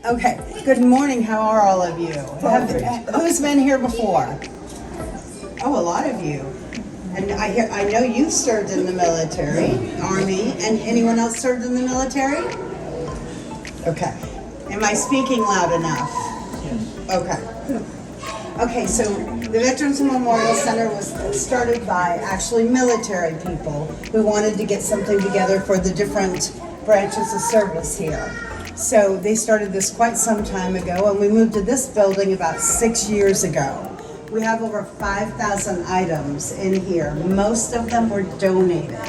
Okay, good morning. How are all of you? Who's been here before? Oh, a lot of you. And I know you've served in the military, Army, and anyone else served in the military? Okay. Am I speaking loud enough? Okay. Okay, so the Veterans Memorial Center was started by actually military people who wanted to get something together for the different branches of service here. So they started this quite some time ago, and we moved to this building about 6 years ago. We have over 5,000 items in here. Most of them were donated.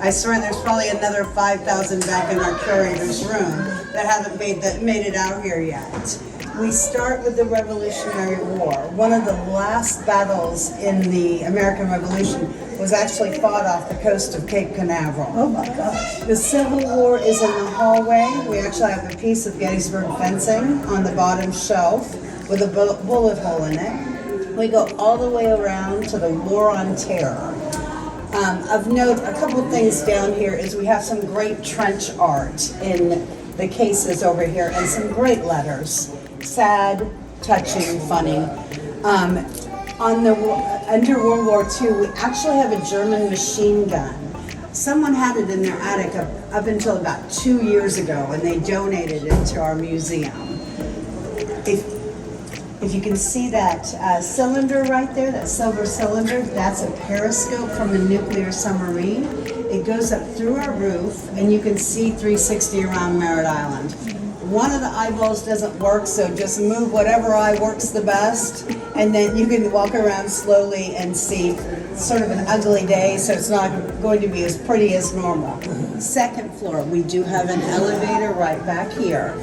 I swear there's probably another 5,000 back in our curator's room that haven't made it out here yet. We start with the Revolutionary War. One of the last battles in the American Revolution was actually fought off the coast of Cape Canaveral. Oh my gosh. The Civil War is in the hallway. We actually have a piece of Gettysburg fencing on the bottom shelf with a bullet hole in it. We go all the way around to the War on Terror. Of note, a couple things down here is we have some great trench art in the cases over here and some great letters. Sad, touching, funny. Under World War II, we actually have a German machine gun. Someone had it in their attic up until about 2 years ago, and they donated it to our museum. If you can see that cylinder right there, that silver cylinder, that's a periscope from a nuclear submarine. It goes up through our roof, and you can see 360 around Merritt Island. One of the eyeballs doesn't work, so just move whatever eye works the best, and then you can walk around slowly and see sort of an ugly day, so it's not going to be as pretty as normal. Second floor, we do have an elevator right back here.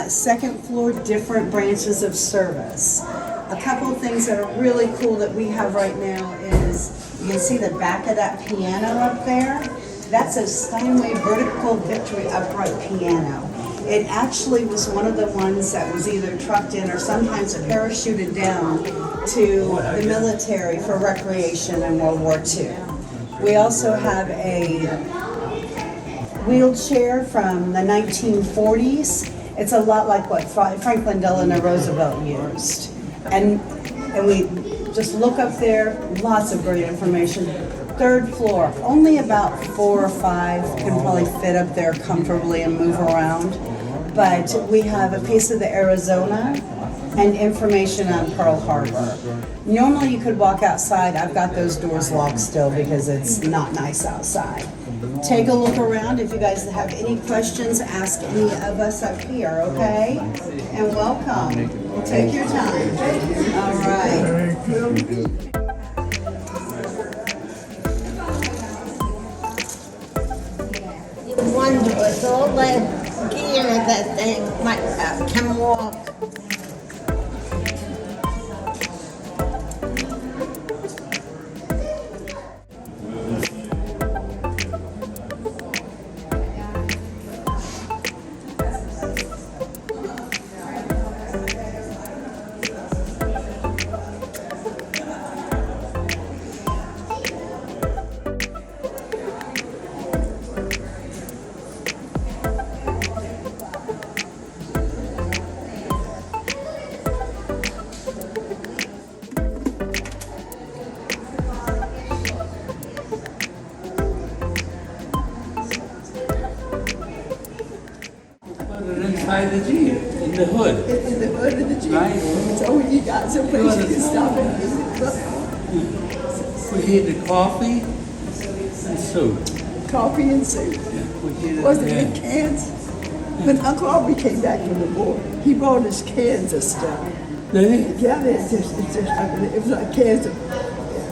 Second floor, different branches of service. A couple of things that are really cool that we have right now is, you can see the back of that piano up there. That's a Steinway vertical victory upright piano. It actually was one of the ones that was either trucked in or sometimes parachuted down to the military for recreation in World War II. We also have a wheelchair from the 1940s. It's a lot like what Franklin Delano Roosevelt used. And we just look up there, lots of great information. Third floor, only about 4 or 5 can probably fit up there comfortably and move around. But we have a piece of the Arizona and information on Pearl Harbor. Normally you could walk outside. I've got those doors locked still because it's not nice outside. Take a look around. If you guys have any questions, ask any of us up here, okay? And welcome. Take your time. All right. Wondrous, all that gear that they can walk. Inside the Jeep, in the hood. In the hood of the Jeep. Right. So you got some place you can stop and We heated coffee and soup. coffee and soup. We heated Was it in cans? When Uncle Aubrey came back from the war, he brought us cans of stuff. Did he? Yeah, it was like cans of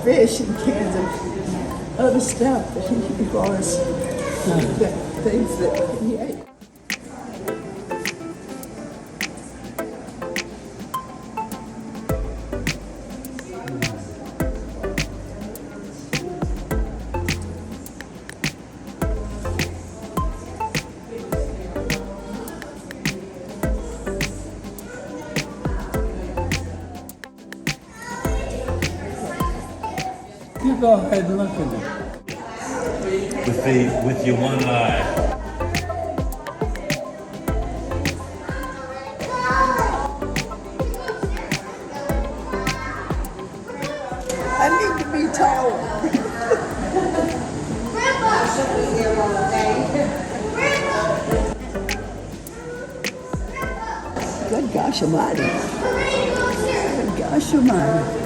fish and cans of other stuff that he brought us, things that he ate. You go ahead and look at it. With your one eye. tall one. Good gosh almighty. Good gosh almighty.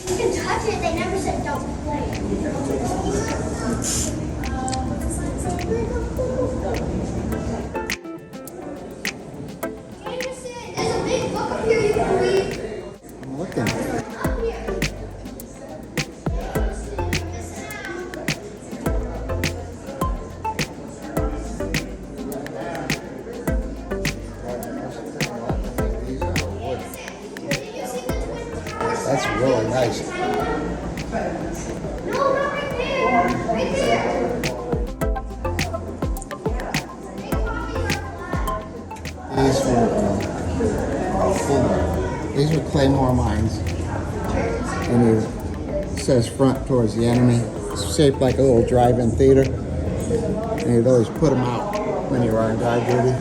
You can touch it, they never said don't play. Anderson, there's a big book up here you can read. I'm looking. Up here. That's really nice. No, not right there. Right there. These were Claymore mines, and it says front towards the enemy. It's shaped like a little drive-in theater, and you'd always put them out when you were on guard duty.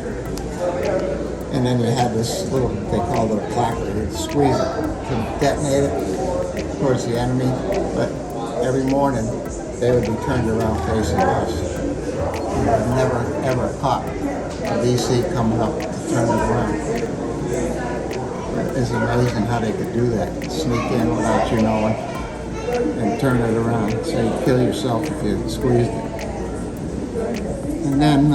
And then you had this little, they called it a placard, you'd squeeze it to detonate it towards the enemy, but every morning they would be turned around facing us. You never ever caught a DC coming up to turn it around. It's amazing how they could do that, sneak in without you knowing and turn it around, so you'd kill yourself if you squeezed it. And then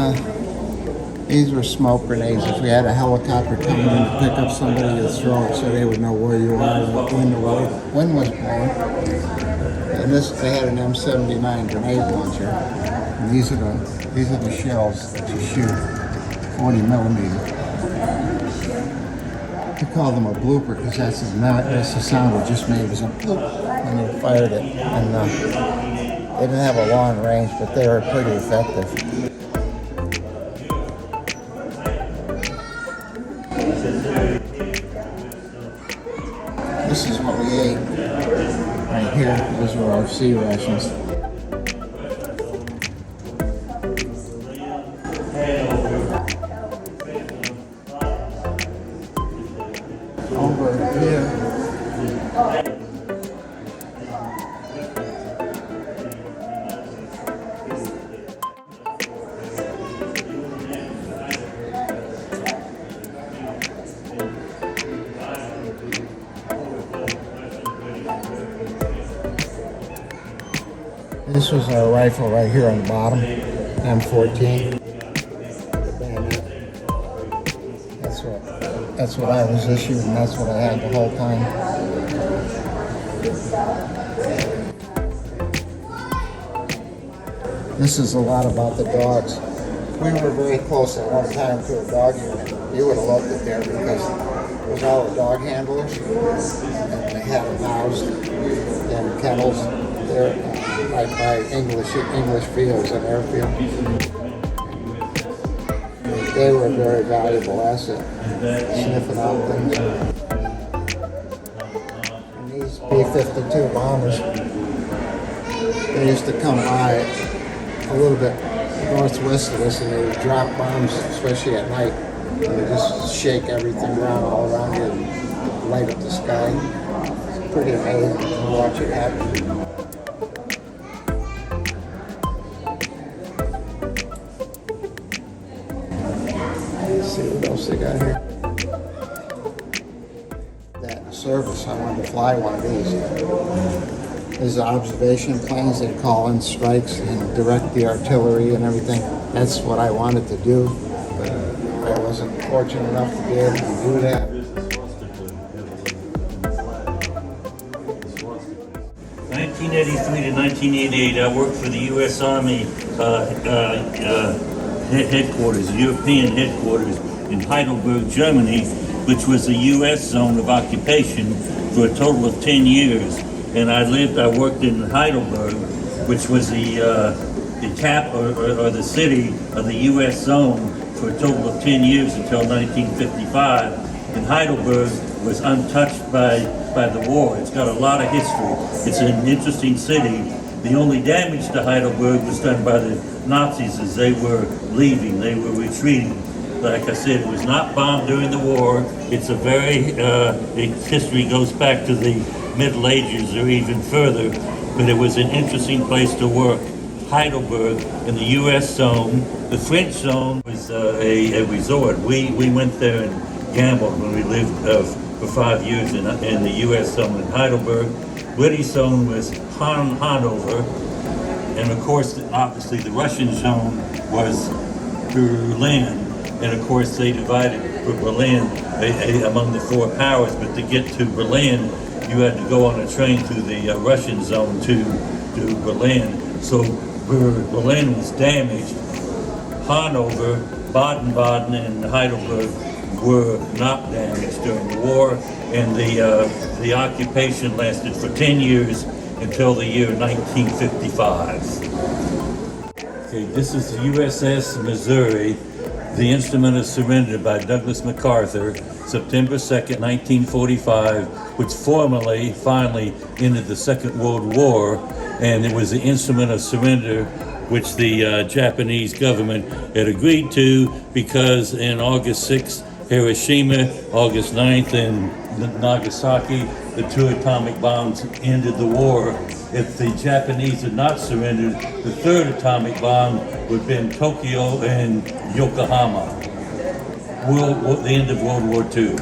these were smoke grenades. If we had a helicopter coming in to pick up somebody, you'd throw it so they would know where you are and what wind was blowing. And they had an M79 grenade launcher. And these are the shells that you shoot, 40 millimeter. We call them a blooper because that's the sound it just made, was a bloop when you fired it. And they didn't have a long range, but they were pretty effective. This is what we ate right here. Those were our sea rations. Over here. This was our rifle right here on the bottom, M14. The bayonet. That's what I was issued, and that's what I had the whole time. This is a lot about the dogs. We were very close at one time to a dog unit. You would have loved it there because it was all the dog handlers, and they had them housed in kennels there right by English fields and airfield. They were a very valuable asset, sniffing out things. And these B-52 bombers, they used to come by a little bit northwest of us, and they would drop bombs, especially at night, They just shake everything around all around you and light up the sky. It's pretty amazing to watch it happen. Let's see what else they got here. That service, I wanted to fly one of these. There's observation planes that call in strikes and direct the artillery and everything. That's what I wanted to do, but I wasn't fortunate enough to be able to do that. 1983 to 1988, I worked for the U.S. Army headquarters, European headquarters in Heidelberg, Germany, which was a U.S. zone of occupation for a total of 10 years. And I worked in Heidelberg, which was the cap or the city of the U.S. zone for a total of 10 years until 1955. And Heidelberg was untouched by the war. It's got a lot of history. It's an interesting city. The only damage to Heidelberg was done by the Nazis as they were leaving. They were retreating. Like I said, it was not bombed during the war. It's a very, its history goes back to the Middle Ages or even further, but it was an interesting place to work. Heidelberg in the U.S. zone. The French zone was a resort. We went there and gambled when we lived for 5 years in the U.S. zone in Heidelberg. British zone was Hanover, and of course, obviously, the Russian zone was Berlin, and of course, they divided Berlin among the four powers. But to get to Berlin, you had to go on a train through the Russian zone to Berlin. So Berlin was damaged. Hanover, Baden-Baden, and Heidelberg were not damaged during the war, and the occupation lasted for 10 years until the year 1955. Okay, this is the USS Missouri, the instrument of surrender by Douglas MacArthur, September 2nd, 1945, which finally ended the Second World War, and it was the instrument of surrender which the Japanese government had agreed to, because in August 6th, Hiroshima, August 9th, and Nagasaki, the two atomic bombs ended the war. If the Japanese had not surrendered, the third atomic bomb would have been Tokyo and Yokohama. The end of World War II.